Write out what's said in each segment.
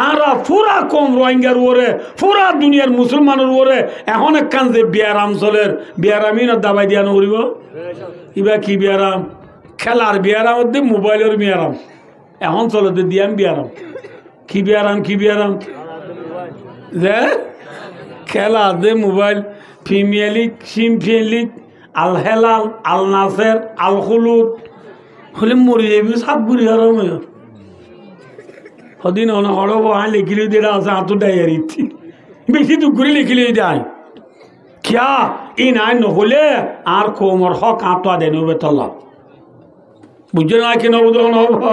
আরা পুরা কম রোহিঙ্গার ওরে পুরা দুনিয়ার মুসলমানের ওরে এখন একখান যে বিয়ারাম চলের বিয়ারামই না দাবাই দিয়া নকরিব ইবা কি বিয়ারাম খেলার বিয়ারাম দিয়ে মোবাইলের বিয়ারাম এখন চলে দিয়াম বিয়ারাম কি বিয়ারাম যে খেলা দে mobile premier league champion league Al Hilal Al Nassr Al Kholood হলে মরি যাবি সাত বুড়ি হারাম সদিন হড়ব আই লিখিলে দিয়ে আছে হাতো ডাইয়ার ইচ্ছি বেশি দুঃখ করে লিখিলে দেয় কিয়া ই নাই নহলে আর কোমর হক আঁতোয়া দেন তলা বুঝছে না কি নব হব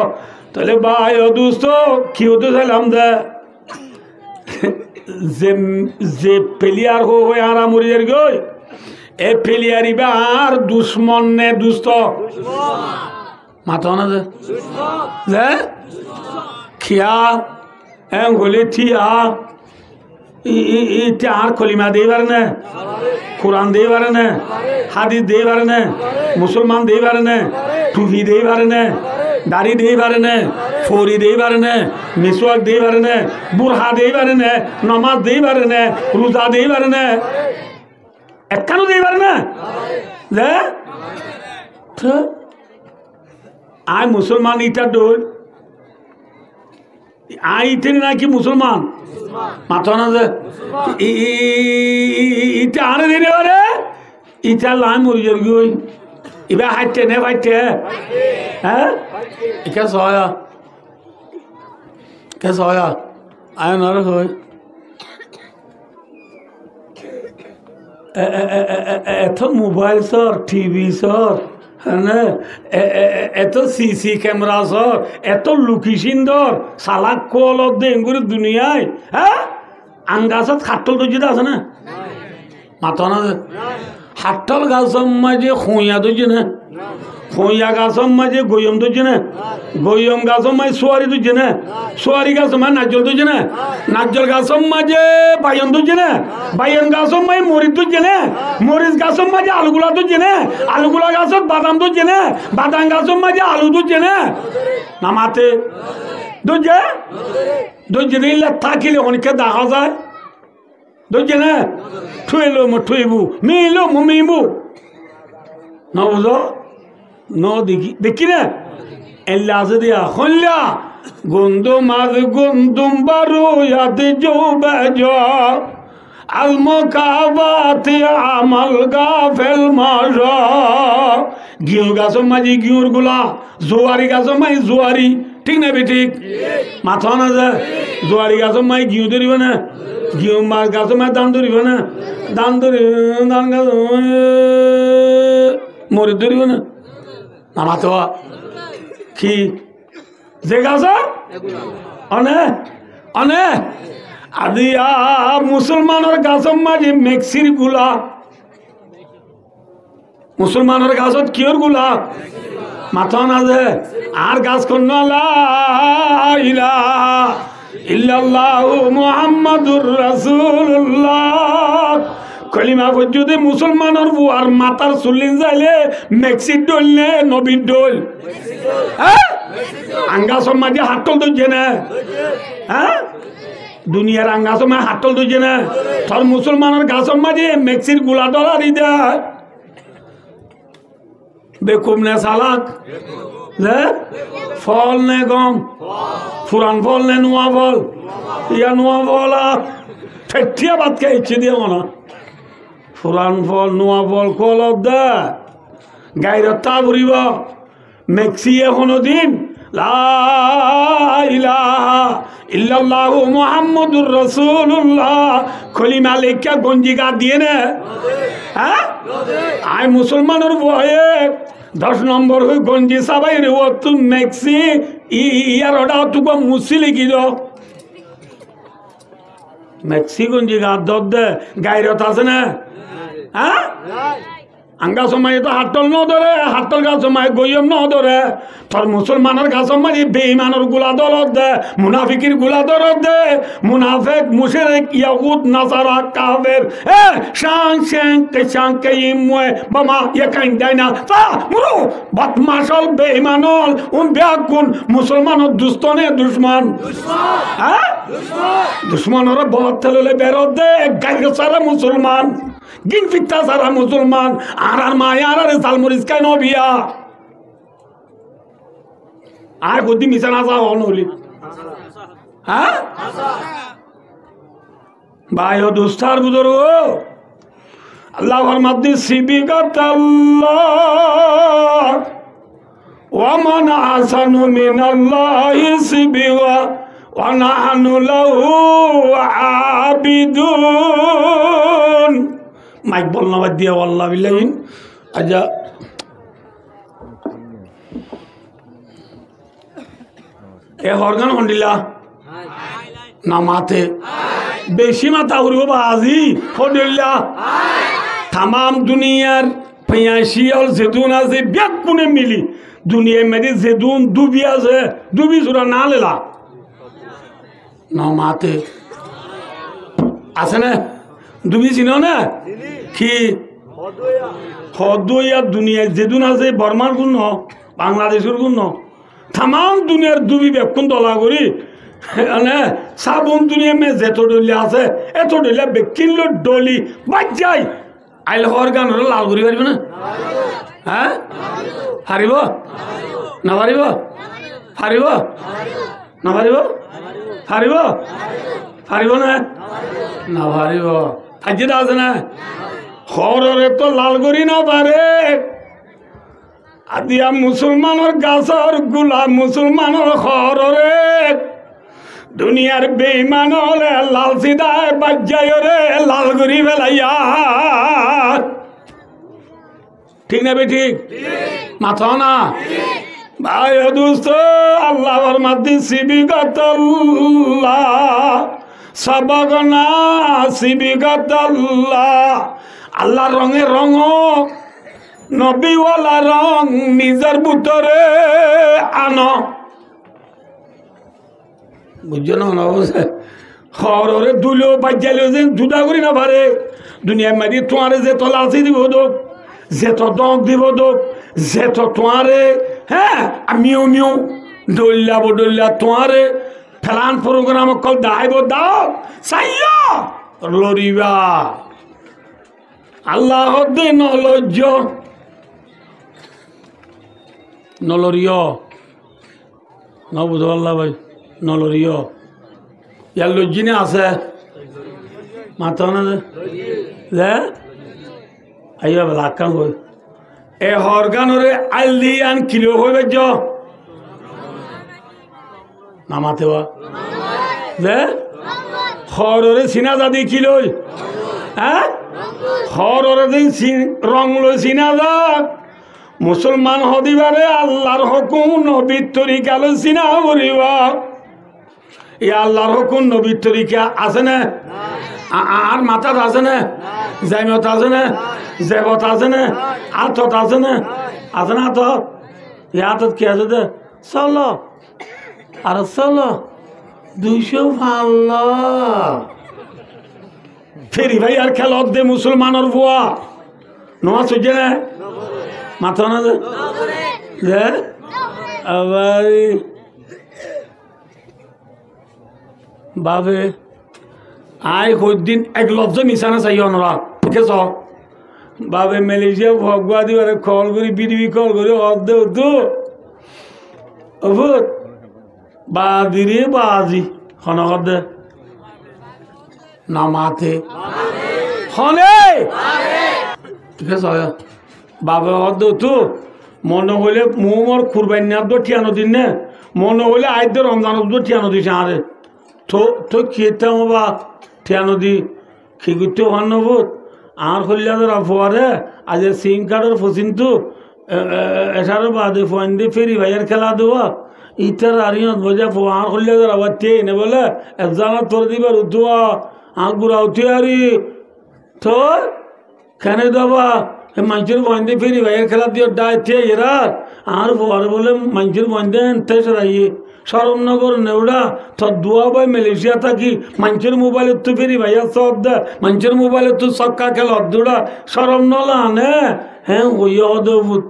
তাহলে ভাই অদুস্ত কি হতে চাইলাম দে যে প্লেয়ার হয়ে আর মরিয়ার গই এ প্লেয়ারি বা আর দুশ্মন নে দুস্ত মাথা না যে খিয়া এম হলে থিয়া ইটা আর কলিমা দিয়ে পারে না কোরআন দিয়ে পারে না হাদিস দিয়ে পারে না মুসলমান দিয়ে পারে না টুপি দিয়ে পারে না দাড়ি দিয়ে পারে না ফরি দিয়ে পারে না মিসওয়াক দিয়ে পারে না বুরহা দিয়ে পারে না নমাজ দিয়ে পারে না রোজা দিয়ে পারে না একখানো দিয়ে পারে না যে আয় মুসলমান ইটা ডোল আই ইতে নাকি মুসলমান মাথা না যে ইটা আনে দিনে পারে ইটা লাই মরিজর গই এবার হাইটে নে ফাইটে হ্যাঁ কে সয়া আয় না রে হই এত মোবাইল সর টিভি সর হ্যাঁ এত সিসি ক্যামেরা সর এত লুকিসিন্দর সালাক কল দেঙ্গুর দুনিয়ায় হ্যাঁ আঙ্গাছত খাটল দর্জিত আছে না মাথা না হাটল গাছম মাঝে খুঁয়া দর্জি না খুঁয়া গাছম মাঝে গয়ম দর্জি না গয়ম গাছম মাঝে সোয়ারি দর্জি না সোয়ারি গাছম মাঝে নাজল দর্জি না নাজল গাছম মাঝে বায়ন দর্জি না বায়ন গাছম মাঝে মরিচ দর্জি না মরিচ গাছম মাঝে আলুগুলা দর্জি না আলুগুলা গাছত বাদাম দর্জি না বাদাম গাছম মাঝে আলু দর্জি না নামাতে দর্জে দর্জি দিলে থাকিলে অনেকে দেখা যায় দর্জি না ঠুইলো মো ঠুইবু মিলো মো মিবু না বুঝো ন দেখি না এল্লা আছে দিয়া হল্লা গুন্দুম আজ গুন্দুম বারু ইয়াতে জৌবাজ আলমকাবাতে আমাল গাফেল মার গিউ গাছম মাঝি গিউর গুলা জোয়ারি গাছম মাই জোয়ারি ঠিক না বেঠিক মাথা না যায় জোয়ারি গাছম মাই গিউ ধরিব না গিউ মাছ গাছম মাই দান ধরিব না দান ধরি ধান গাছ মরি ধরিব না মাথা কি যে গাছ অনে অনে আদিয়া মুসলমানের গাছম মাঝে মেক্সির গুলা মুসলমানের গাছত কিয়র গুলা মাথা না যে আর গাছ কন্য ইল্লাল্লাহু মুহাম্মাদুর রাসূলুল্লাহ কলিমা যদি মুসলমানের বুয়ার মাথার চুল্লিন যাইলে মেক্সির ডোল নে নবীর ডোল হ্যাঁ আঙ্গাসম মাঝে হাতল দইছে না হ্যাঁ দুনিয়ার আঙ্গাসম হাতল দইছে না তোর মুসলমানের গাছম মাঝে মেক্সির গুলা ডলা দি দেয় বেকুম নে সালাক যে ফল নে গম ফুরান ফল নে নোয়া ফল ইয়া নোয়া ফল ঠেঠিয়া বাদ কে ইচ্ছে দিয়ে মনা ফুরান ফল নোয়া ফল কল দে গাইরত তা বুড়িব মেক্সি এখনো দিন লা ইলাহা ইল্লাল্লাহু মুহাম্মাদুর রাসূলুল্লাহ কলিমা লেখা গঞ্জিকা দিয়ে না হ্যাঁ আয় মুসলমানের বয়ে 10 নম্বর হয়ে গঞ্জি সাবাই রে ও তু মেক্সি ইয়ার ওটা তুকো মুসি লিখি দাও মেক্সি গঞ্জি গা দদ দে গাইরত আছে না হ্যাঁ আঙ্গা সময় তো হাতল ন ধরে হাতল গা সময় গইম ন ধরে তোর মুসলমানের গা সময় বেঈমানের গুলা দরদ দে মুনাফিকির গুলা দরদ দে মুনাফিক মুশরিক ইয়াহুদ নাসারা কাফের এ শান কে ইময়ে বামা ইয়াকাইন দাইনা তা মুরু বদমাশল বেঈমানল উন বেয়াকুন মুসলমানের দুস্তনে দুশমন হ্যাঁ দুশ্মনরা বহুত তেলে বেরোত দে গাইগে সারা মুসলমান গিন ফিত্তা সারা মুসলমান আর মায়া আর সালমরিস কাই নবিয়া আর গদি মিশানা যা হনলি হ্যাঁ ভাই ও দুস্তার বুজুর্গ আল্লাহ ফরমাতে সিবিগাতাল্লাহ ওয়া মান আসানু মিনাল্লাহি সিবিগা ওয়া নাহনু লাহু আবিদুন মাইক বলনা বাদ দিয়া আল্লাহ বিল্লাহি আজা এ হরগান হন্ডিলা না মাতে বেশি মাথা উড়ব বাজি হন্ডিলা তাম দুনিয়ার পেঁয়াশি আর জেদুন আছে ব্যাগ কোনে মিলি দুনিয়া মেরে জেদুন ডুবি আছে ডুবি চূড়া না লেলা না মাতে আছে না ডুবি চিনো না কি হদয়া দুনিয়ায় জেদুন আছে বর্মার গুণ বাংলাদেশের গুণ তাম দুনিয়ার ডুবি বেকুন দলা করি সাবুন দুনিয়া মে যেত ডলিয়া আছে এত ডলিয়া বেকিনলো ডলি বাজ যাই আইল হওয়ার গান হলে লাল করি পারিব না হ্যাঁ হারিব না পারিব হারিব না পারিব হারিব হারিব না না পারিব থাকিতে আছে না হরে তো লাল করি না পারে আদিয়া মুসলমানের গাছর গুলা মুসলমানের হরে দুনিয়ার বেঈমান হলে লাল সিদায় বাজ্জায় রে লাল করি ফেলাইয়া ঠিক না বে ঠিক মাথা না ভাই দোস্ত আল্লাহ ফরমাতে সিবিগাতাল্লাহ সাবাগনা সিবিগাতাল্লাহ আল্লাহর রঙে রঙ নবীওয়ালা রং নিজের ভিতরে আনো বুঝছো না হরে দুলেও বাজ্যালেও যে জুদা করি না পারে দুনিয়া মারি তোমার যে তলাশি দিব দোক যে তো দক দিব দোক যে তো তোমারে হ্যাঁ আমিও মিও ডল্লা তোমারে ফেলান প্রোগ্রাম কল দাইব দাও চাইয়া লড়িবা আল্লাহ দে নলজ্জ নলরিয় নবুধ আল্লাহ ভাই নলরিয় ইয়ার লজ্জিনে আছে মাথা না যে আইয়া লাখ হই এ হরগানরে আলদি আন কিলো হইবে য নামাতে যে হরে চিনা জাদি কিলো হ্যাঁ হরে রং লই চিনা যাক মুসলমান হদিবারে আল্লাহর হুকুম নবীর তরিকা লই চিনা করিবা এই আল্লাহর হুকুম নবীর তরিকা আছে না আর মাথাত আছে না জাইমত আছে না জেবত আছে না আতত আছে না তো ইয়াতত কি আছে দে চলো আর চলো 200 ভাল্লা ফেরি ভাই আর খেলত দে মুসলমানের বুয়া নোয়া চুজে না মাথা না যে আবার বাবে আই দিন এক লফজ মিশানা চাই অনরা ঠিক আছে বাবে মালয়েশিয়া ভগবা দিবারে কল করি বিডিবি কল করি অর্ধে উদ্দু অভূত বাদিরে বাজি হনকর দে নামাতে হনে ঠিক আছে বাবে অর্ধে উঠু মনে হইলে মোর কুরবানি আব্দ ঠিয়ানো দিন নে মনে হইলে আইদের রমজান আব্দ ঠিয়ানো দিছে আরে তো খেতাম বা ঠিয়ানো দি খেগুতে হন বোধ আর হইলে ফুয়ারে আজ সিম কার্ডের ফসিনতু এটারও বাদে ফোন দিয়ে ফেরি ভাইয়ের খেলা দেওয়া ইটার আরিয়ত বোঝা ফো আর হইলে আবার টেনে বলে একজনা তোর দিবার উঠুয়া আর গুড়া উঠে আরি তো কেন দেবা মানুষের ফোন দিয়ে ফেরি ভাইয়ের খেলা দিয়ে ডাইতে এরা আর ফুয়ারে বলে মানুষের ফোন দিয়ে এনতে সরাইয়ে সরমনগর নেওড়া তোর দুয়া ভাই মালয়েশিয়া থাকি মানুষের মোবাইলে তো ফেরি ভাইয়া সব দে মানুষের মোবাইলে তো সক্কা খেল অর্ধুরা সরম নলা নে হ্যাঁ ওই অদ্ভুত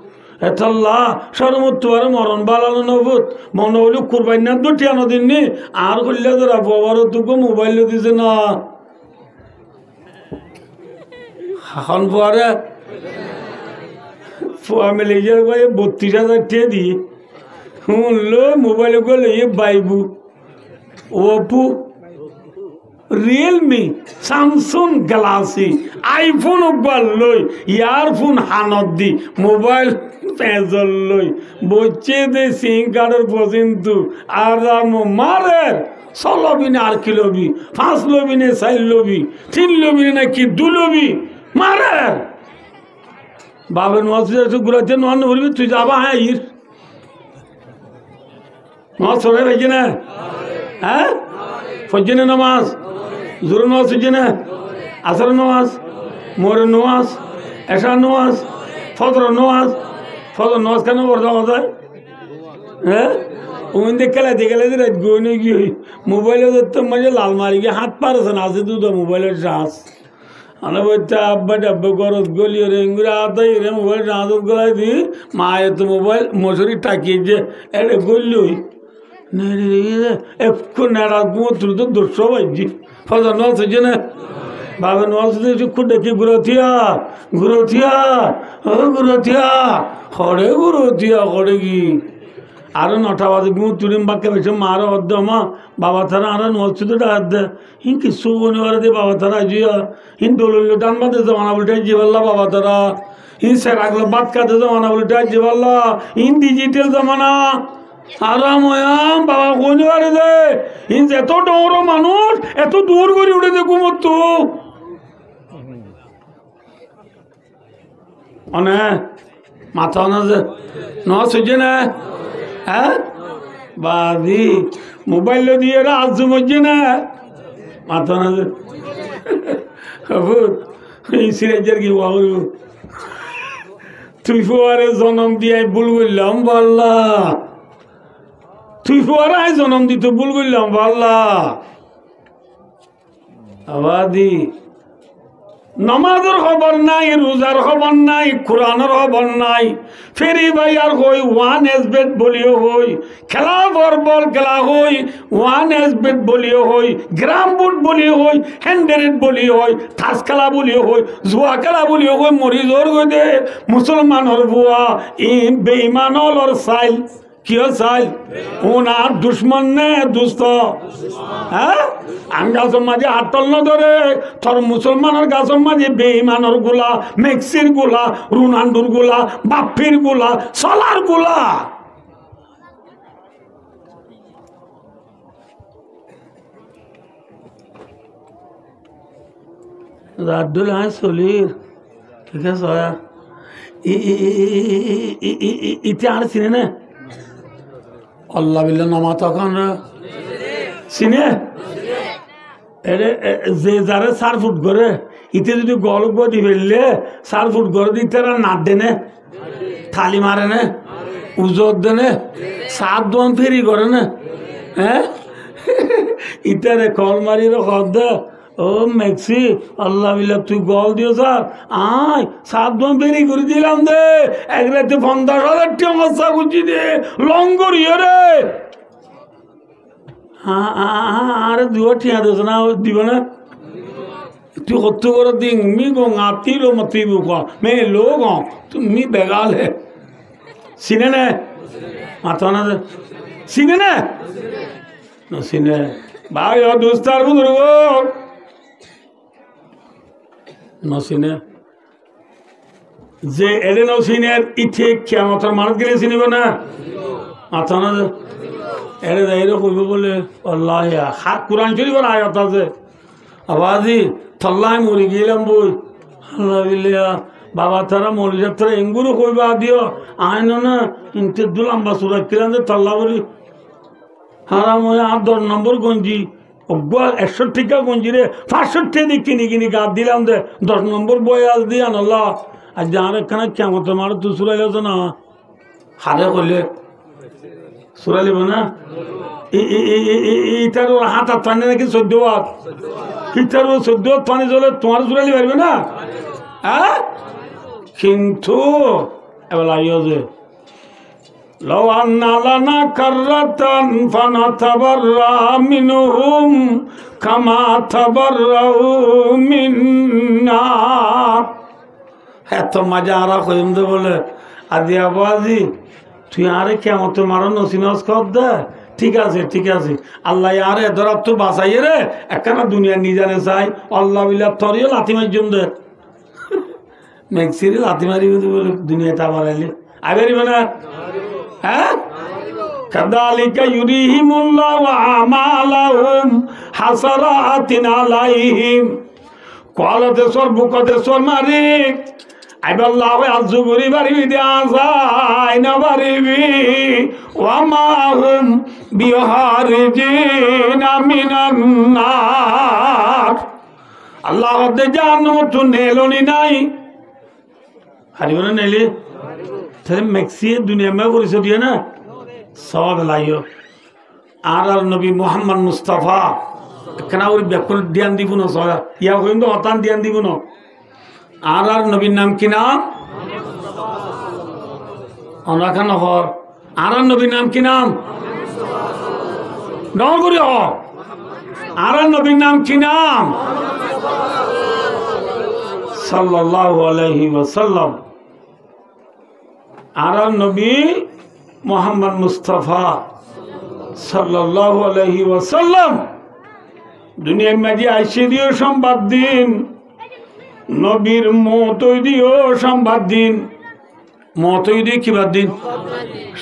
এতল্লা সরমুত্তর মরণ বালানো নবুত মনে হইল কুরবাইনা দুটি আনো দিননি আর করলে ধরা বাবার তোকে মোবাইল দিছে না এখন পরে ফ্যামিলি 32,000 টাকা দিয়ে শুনলো মোবাইল গেলে বাইবু Oppo Realme Samsung Galaxy iPhone একবার লই ইয়ারফোন হানত দি মোবাইল পেঁজল লই বচ্ছে দে সিং কার্ডের পর্যন্ত আরাম মারের 6 লবি না আর কি লবি 5 লবি না 4 লবি 3 লবি নাকি 2 লবি মারের বাবার মসজিদে ঘুরাতে নন বলবি তুই যাবা হ্যাঁ ইর নামাজ পড়ে ভাইছে না হ্যাঁ ফজর নামাজ জোর নামাজ হচ্ছে না আসর নামাজ মোরের নামাজ এশার নামাজ ফজর নামাজ কেন পড়তে হয় হ্যাঁ ওই খেলা দেখে রাত গই গিয়ে মোবাইলে ধরতে মাঝে লাল মারি গিয়ে হাত পারেছে না আছে দুটো মোবাইলের চার্জ আনা বলছে আব্বা ডাব্বা গরজ গলি রে ইঙ্গুরে আদাই রে মোবাইল চার্জত গলাই দি মায়ের তো মোবাইল মশুরি টাকিয়ে যে এটা গলি একটু নেড়া গুঁয়ো তুলে তো 200 বাজি ফজর নামাজ হচ্ছে না বাবা নামাজ খুব দেখি গুরথিয়া হরে গুরথিয়া হরে কি আরো 9টা বাজে গুঁ তুলিম বাক্যে বেছে মারো অর্ধমা বাবা তারা আরো নষ্ট ডাক দে হিন কিছু বনিবার দে বাবা তারা জিয়া হিন দলিল টান বাদে জমানা বলটাই জিবাল্লা বাবা তারা হিন সেরাগলো বাদ কাটে জমানা বলটাই জিবাল্লা হিন ডিজিটাল জমানা আরাম হয়াম বাবা বনিবার দে হিন এত ডর মানুষ এত দূর করে উঠে দে ঘুমত অনে মাথা না যে নজে না হ্যাঁ বাদি মোবাইল দিয়ে আজ মজে না মাথা না যে এই সিরাজের কি বাবু তুই ফুয়ারে জন্ম দিয়ে ভুল করলাম বললা তুই ফুয়ারে জন্ম দিতে ভুল করলাম বললা আবাদি নমাজের খবর নাই রোজার খবর নাই কোরআনের খবর নাই ফেরি ভাইয়ার হই 1 বেট বলিও হই খেলা বল খেলা হই 1 বেট বলিও হই গ্রাম বুট বলিও হই হ্যান্ডেরেট বলিও হই থাস খেলা বলিও হই জুয়া খেলা বলিও হই মরিজর গই দে মুসলমানের বুয়া ই বেঈমানর সাইল কিয় চাই ওনার দুশ্মন নে দুস্থ হ্যাঁ আম গাছের মাঝে হাতল ন ধরে তোর মুসলমানের গাছের মাঝে বেঈমানের গুলা মেক্সির গুলা রুনান্ডুর গুলা বাপ্পির গুলা সলার গুলা রাডুল হ্যাঁ চলির ঠিক আছে ইতি আর চিনে না আল্লাহ বিল্লাহ নামা তখন চিনে যে যারে 4 ফুট করে ইতে যদি গল্প দি ফেললে 4 ফুট করে দিতে নাট দেনে থালি মারে না উজর দেনে 7 দোয়ান ফেরি করে না হ্যাঁ ইতারে কল মারির খদ ও মেক্সি আল্লাহ বিল্লাহ তুই গল দিও স্যার আয় 7 দোয়ান ফেরি করে দিলাম দে এক রাতে 50,000 টাকা মশা গুছি দে লঙ্গর রে আরে দুয়া ঠিয়া দিস না দিব না তুই কত করে দিন মি গো আতি লো মতি বুকা মে লোগ তুমি বেগাল হে সিনে না মাথা না সিনে না সিনে ভাই ও দোস্তার বুজুর্গ নসিনে যে এলে নসিনের ইথে কিয়ামতের মানুষ গেলে চিনিব না মাথা না এরে যাইরে কইব বলে আল্লাহ হাত কোরআন শরীফের আয়াত আছে আবাজি থল্লাই মরি গেলাম বই আল্লাহ বিল্লাহ বাবা তারা মরি যাত্রা এঙ্গুরও কইবা দিও আইন না ইনতে দুলাম্বা সুরা কিরান যে থল্লা বলি হারাম হয়ে 10 নম্বর গঞ্জি 100 টাকা গঞ্জি রে 500 টাকা দিয়ে কিনি গাছ দিলাম দে 10 নম্বর বই আজ দিয়ান আল্লাহ আর যার এখানে কেমন মার তো সুরাই গেছে না হারে করলে সুরা লিব না ইটার হাত হাত পানি নাকি 14 হাত ইটার 14 হাত পানি জলে তোমার সুরালি পারবে না হ্যাঁ কিন্তু এবার আইও যে لو أن لنا كرة فنتبرأ منهم كما تبرأوا منا এত মজা আরা কইম তো বলে আদি আবাজি তুই আরে কেমন তো মারো নসিনস কর দে ঠিক আছে আল্লাহ আরে ধরাত তো বাঁচাই রে একখানা দুনিয়া নিজানে চাই আল্লাহ বিল্লাহ তরিও লাথি মারজম দে মেক্সিরি লাথি মারি বলে দুনিয়াতে আবার আইলে আইবারি মানে হ্যাঁ কাদালিকা ইউরিহিমুল্লাহু আমালাহুম হাসারাতিন আলাইহিম কলতে সর বুকতে সর মারি আইবাল্লাহ আযু গরি বাড়ি দিয়া যায় না বাড়িবি ওয়া মা হুম বিহারিজিনা মিনান নার আল্লাহ দে জানো তো নেলনি নাই হারিবনা নেলি তাহলে মেক্সি দুনিয়া মে পরিচয় দিয়ে না সব লাইও আর নবী মোহাম্মদ মুস্তাফা কেনা ওই ব্যাকুল ধ্যান দিব না সয়া ইয়া হইম তো অতান ধ্যান দিব না আর নবীর নাম কি নাম অনাখা নহর আর নবীর নাম কি নাম নগরী হ আর নবীর নাম কি নাম সাল্লাল্লাহু আলাইহি ওয়াসাল্লাম আর নবী মোহাম্মদ মুস্তাফা সাল্লাল্লাহু আলাইহি ওয়াসাল্লাম দুনিয়ার মাঝে আইসে দিও সংবাদ দিন নবীর মতই দিও সংবাদ দিন মতই দিয়ে কিবার দিন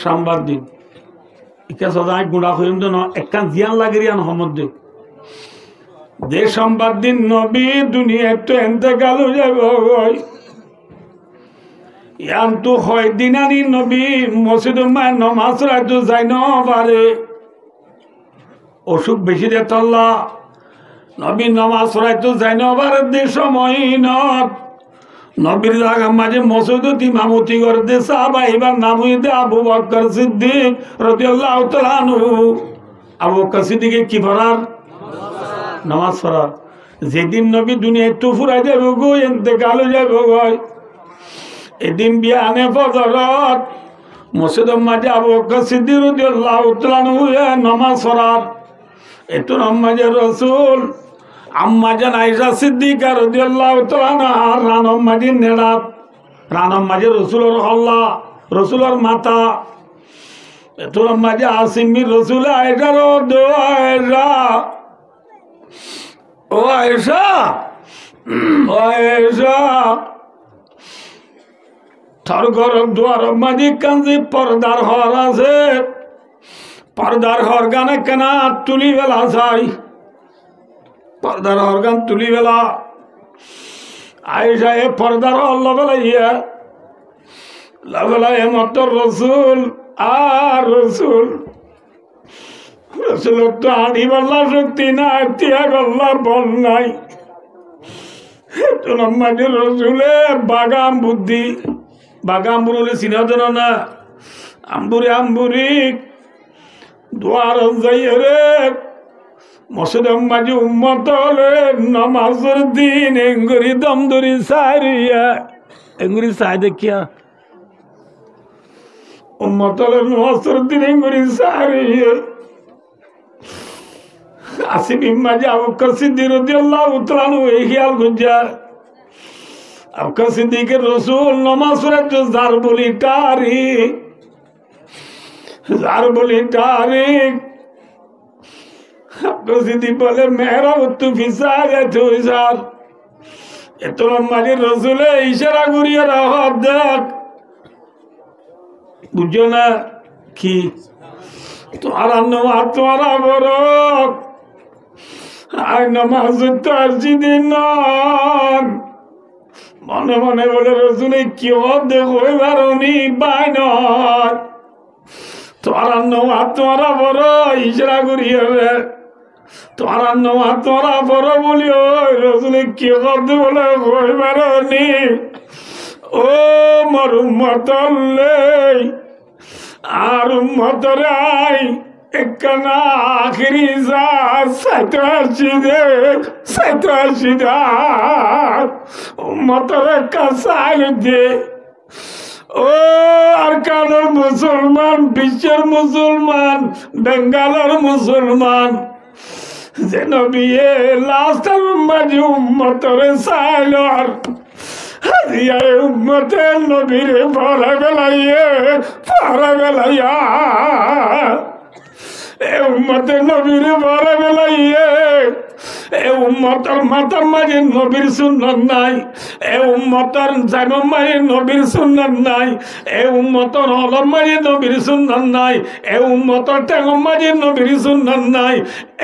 সংবাদ দিন ইকা সদাই গুণা হইম তো একটা জিয়ান লাগেরিয়ান হমদ্দে দে সংবাদ দিন নবী দুনিয়ায় তো এন্তেকাল হয়ে যাবে ইয়ান তো হয় দিনানি নবী মসজিদ মায়ের নমাজ রাখতো যাই ন পারে অসুখ বেশি দে তল্লা নবী নমাজ রাখতো যাই ন পারে দে সময় নত নবীর জায়গা মাঝে মসজিদ ইমামতি করে দে সাহাবা এবার নাম হই দে আবু বকর সিদ্দিক রাদিয়াল্লাহু তাআলা আনহু আবু বকর সিদ্দিকে কি পড়ার নামাজ পড়ার যেদিন নবী দুনিয়ায় তো ফুরাই যাবে গো ইন্তেকাল হয়ে যাবে গো এদিন বিয়ানে ফজরত মসজিদের মাঝে আবু বকর সিদ্দিক রাদিয়াল্লাহু তাআলা আনহু নামাজ পড়ার এত নামাজে রাসূল আম্মা জান আয়েশা সিদ্দিকা রাদিয়াল্লাহু তাআলা আনহা রানম মাঝে নেড়াত রানম মাঝে রাসূলের হল্লা রাসূলের মাথা এত মাঝে আসিমির রাসূল আয়েশার দোয়া আয়েশা ও আয়েশা ও আয়েশা তার ঘর দুয়ার মাঝে কাঞ্জি পর্দার হর আছে পর্দার হর গানে কেনা তুলি বেলা চাই পর্দার হর গান তুলি বেলা আয়েশা এ পর্দার হর লবেলা ইয়া লবেলা এ মত রসুল আর রসুল রসুল তো আড়ি বল্লা শক্তি নাই ত্যাগ আল্লাহর বল নাই তোর মাঝে রসুলে বাগাম বুদ্ধি বাগাম বুড়লে চিনাজন না আম্বুরি আম্বুরি দুয়ার যাই রে মসজিদ মাঝে উম্মত হলে নমাজের দিন এঙ্গুরি দম ধরি সারিয়া এঙ্গুরি সাই দেখিয়া উম্মত হলে নমাজের দিন এঙ্গুরি সারিয়া আসিফ মাঝে আবু বকর সিদ্দিক রাদিয়াল্লাহু তাআলা আনহু এই খেয়াল গুঞ্জা আবু বকর সিদ্দিকের রাসূল নামাজ পড়তে যার বলি তারিক আবু বকর সিদ্দিক বলে মেহরা উত্তু ফিসা গেছে স্যার এত মাঝে রাসূলে ইশারা করিয়া রাহত দেখ বুঝো না কি তোমারা নওয়া তোমারা বড় আয় নামাজ তো আসছি দিন মনে মনে বলে রসুলে কি দেখো এবার উনি বাই নয় তোমারা নওয়া তোমারা বড় ইশরা করি হবে তোমারা নওয়া তোমারা বড় বলি ওই রসুলে কি করতে বলে এবার উনি ও মরুম মতলে আর উম্মতরে আই একখানা আখিরি জাত সাইতাশি দাত উম্মতরে কাসাই দে ও আর কানোর মুসলমান, বিশ্বের মুসলমান, বেঙ্গালোর মুসলমান, যে নবী লাস্টের মাঝে উম্মতরে চাইলর হাজিয়ায় উম্মতের নবীরে পড়া বেলাইয়া এ উম্মতের নবীরে পড়া বেলাইয়ে এ উম্মতর মাতার মাঝে নবীর সুন্নাত নাই, এ উম্মতর জায়গার মাঝে নবীর সুন্নাত নাই, এ উম্মতর হলর মাঝে নবীর সুন্নাত নাই, এ উম্মতর টেঙর মাঝে নবীর সুন্নাত নাই,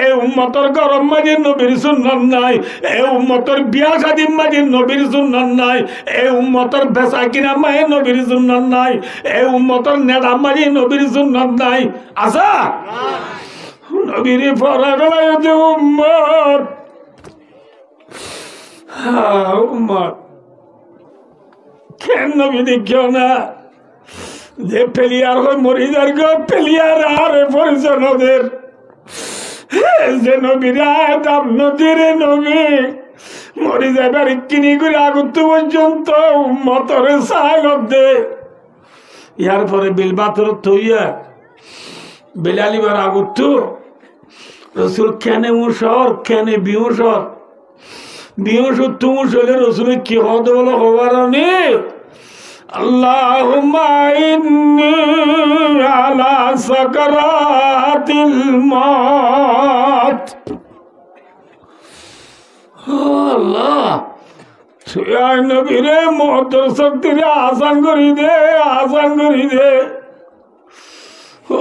এ উম্মতর গরম মাঝে নবীর সুন্নাত নাই, এ উম্মতর বিয়া শাদীর মাঝে নবীর সুন্নাত নাই, এ উম্মতর বেচা কিনা মাঝে নবীর সুন্নাত নাই, এ উম্মতর নেড়া মাঝে নবীর সুন্নাত নাই। আচ্ছা নবীর পড়া বেলায় যে উম্মত উম্মত কেন নবী দেখিও না যে পেলিয়ার হয় মরিদার গো পেলিয়ার আরে পরিচয় ওদের যে নবীরা দাম নদীর নবী মরি যাবার কিনি করে আগত পর্যন্ত উম্মতরে সাইল দে ইয়ার পরে বিল বাতর থইয়া বেলালিবার আগত রসুল কেনে মুসর কেনে বিমুসর বিমুসর তুমুস হলে রসুলের কি হতে বলো হবার নেই। আল্লাহুম্মা ইন্নী আলা সাকরাতিল মউত। আল্লাহ তুই আয় নবী রে মওতের শক্তিরে আসান করি দে, আসান করি দে। ও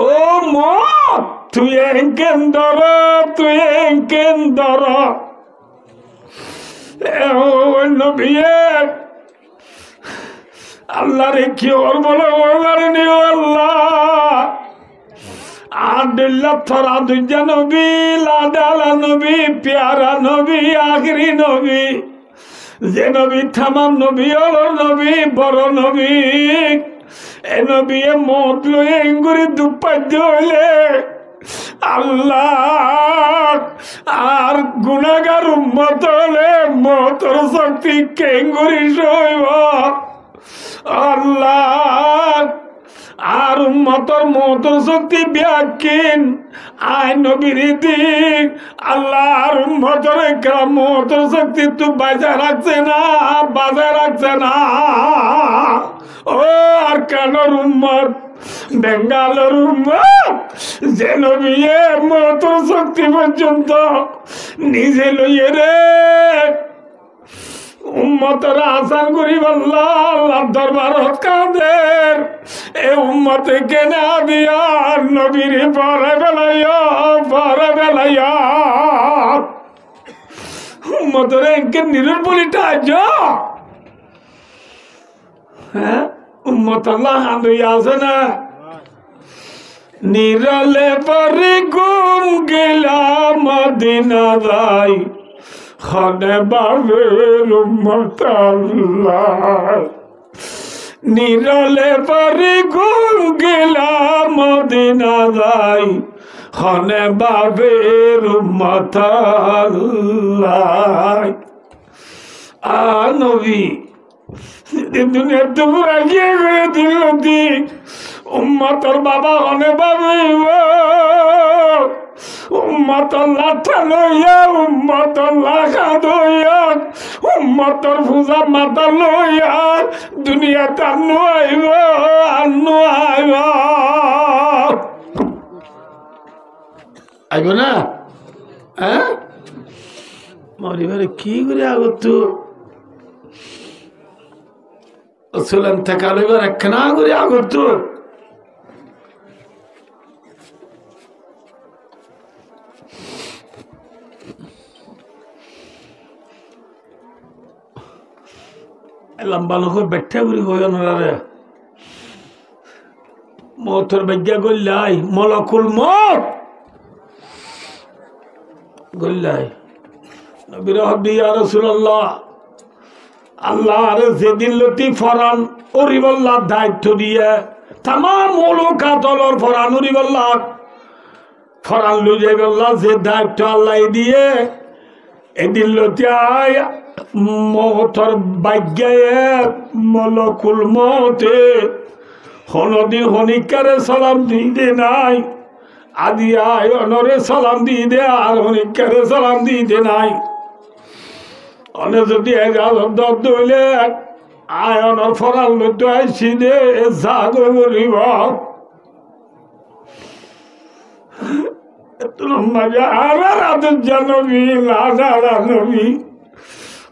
মত তুই এঙ্কেন ধর, তুই এঙ্কেন ধর। নবী আল্লাহ রে কি ওর বলো ওর নিও আল্লাহ আদিল্লা থরা দুজা নবী লাডালা নবী প্যারা নবী আখরি নবী যে নবী থামাম নবী অলর নবী বড় নবী এ নবী মত লয়ে এঙ্গুরি দুপাদ্য হইলে আল্লাহ আর গুনাহগার উম্মত হলে মতর শক্তি কেঙ্গুরি সইব আল্লাহ আর উম্মতর মতর শক্তি ব্যাকিন আয় নবীর দিক আল্লাহ আর উম্মতর মতর শক্তি তো বাজায় রাখছে না, বাজায় রাখছে না। ও আর কানোর উম্মত বেঙ্গালোর উম্মত যে নবী মতর শক্তি পর্যন্ত নিজে লইয়ে রে উম্মতের আসান করিব আল্লাহ দরবারত কাদের এ উম্মতে কেনা দিয়া নবীর পরে বেলাইয়া উম্মতের একে নিরবলিটা আজ হ্যাঁ উম্মত আল্লাহ হাঁদুই আছে না নিরলে পরে গুম গেলাম মদিনা যাই খানে বাবের উম্মত আল্লাহ নিরলে পরে গুম গেলাম মদিনা যাই খানে বাবের উম্মত আল্লাহ। আ নবী দুনিয়ার তো পুরা গিয়ে গিয়ে দিল দিক উম্মতর বাবা হনে ভাবিব উম্মতল্লাহ ঠালইয়া উম্মতল্লাহ খাদইয়া উম্মতর পূজা মাতা লইয়া দুনিয়াতে আনু আইব আইব না হ্যাঁ মরিবারে কি করে আগত চলেন থেকে আলইবার একখানা করে আগত লম্বা লোক বেঠা বুড়ি হইল নারে মতর বেজ্ঞা গল্লাই মলকুল মত গল্লাই নবীর হবি ইয়া রাসূলুল্লাহ আল্লাহ আরে যেদিন লতি ফরান ওরিবল্লাহ দায়িত্ব দিয়ে তাম মৌলকাতলর ফরান ওরিবল্লাহ ফরান লই যাইবল্লাহ যে দায়িত্ব আল্লাহ দিয়ে এদিন লতি আয় মহতর বাগ্যায় মলকুল মতে হনদিন হনিকারে সালাম দিতে নাই, আদি আয়নরে সালাম দিতে আর হনিকারে সালাম দিতে নাই। অনে যদি এগারো হইলে আয়নর ফরাল লইতে আইসি দে জাগো বলিব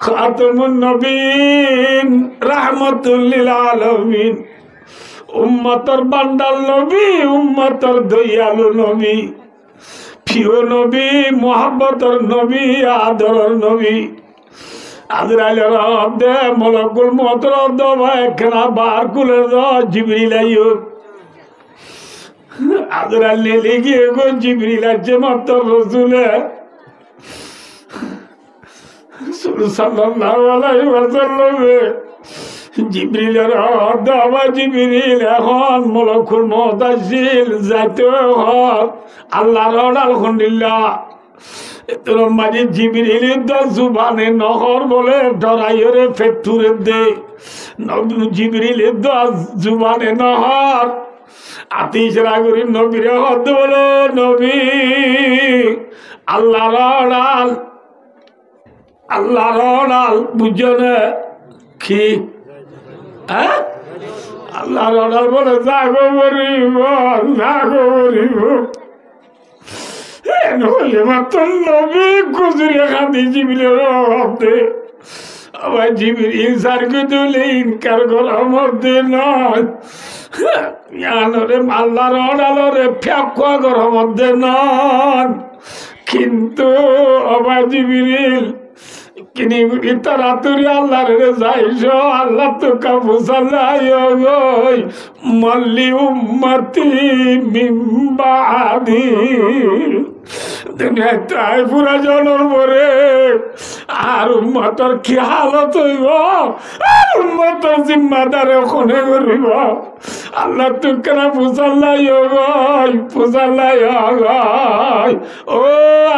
খাতামুন নবীন রাহমাতুল লিল আলামিন, উম্মতের বান্দার নবী, উম্মতের দয়ালু নবী, প্রিয় নবী, মুহাব্বতের নবী, আদরের নবী। আজরাইলের দে মলকুল মউতের দবা একখানা বার কুলে জিবরিল আইয়ো। আজরাইল লিখিয়ে গো জিবরিল আছে মাত্র রসুলে সাল্লাল্লাহু আলাইহি ওয়াসাল্লাম। জিবরিলের দবা জিবরিল এখন মলকুল মউত আসিল যাইতে হক আল্লাহর আলহামদুলিল্লাহ। তোর মাঝে জিবরিল জুবানে নহর বলে ডরাইরে ফেতুরে দে, জিবরিল জুবানে নহর আতিশরা করি নবীরে হদ বলো নবী আল্লাহর আল, আল্লাহর আল বুঝো না কি? হ্যাঁ, আল্লাহর আল বলে জাগো বরিব, জাগো বরিব। নইলে মাত্র নবী কুজুরে খাদি জিবরিলের হদে। আবার জিবরিল সারকে তুলে ইনকার করার মধ্যে নয়, আল্লাহর অর্ডারে ফ্যাকুয়া করার মধ্যে নয়। কিন্তু আবার জিবরিল কিনি তাড়াতাড়ি আল্লাহর যাইস, আল্লাহ তো কাবুসাল্লাই মল্লি উম্মতি মিম্বাদি। দুনিয়ায় তাই পুরা জনর পরে আর উম্মতর কি হালত হইব, আর উম্মতর জিম্মাদার ওখানে করিব। আল্লাহ তো কেন পুষাল্লাই পুষাল্লাই। ও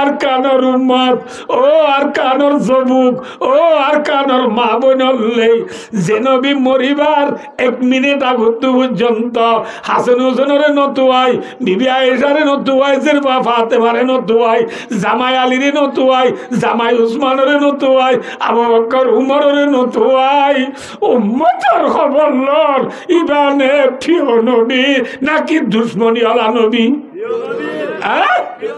আর কানর উম্মত, ও আর কানর জবুক, ও আর কানর মা বোনলেই যে নবী মরিবার 1 মিনিট আগত পর্যন্ত হাসান হোসেনের নতুয়াই, বিবি আয়েশারে নতুয়াই, জেরবা ফাতেমারে নতুয়াই, জামাই আলীরে নতুয়াই, জামাই উসমানের নতুয়াই, আবু বকর উমরের নতুয়াই। উম্মতের খবর লর ইবানে প্রিয় নবী নাকি দুশ্মনী আলা নবী?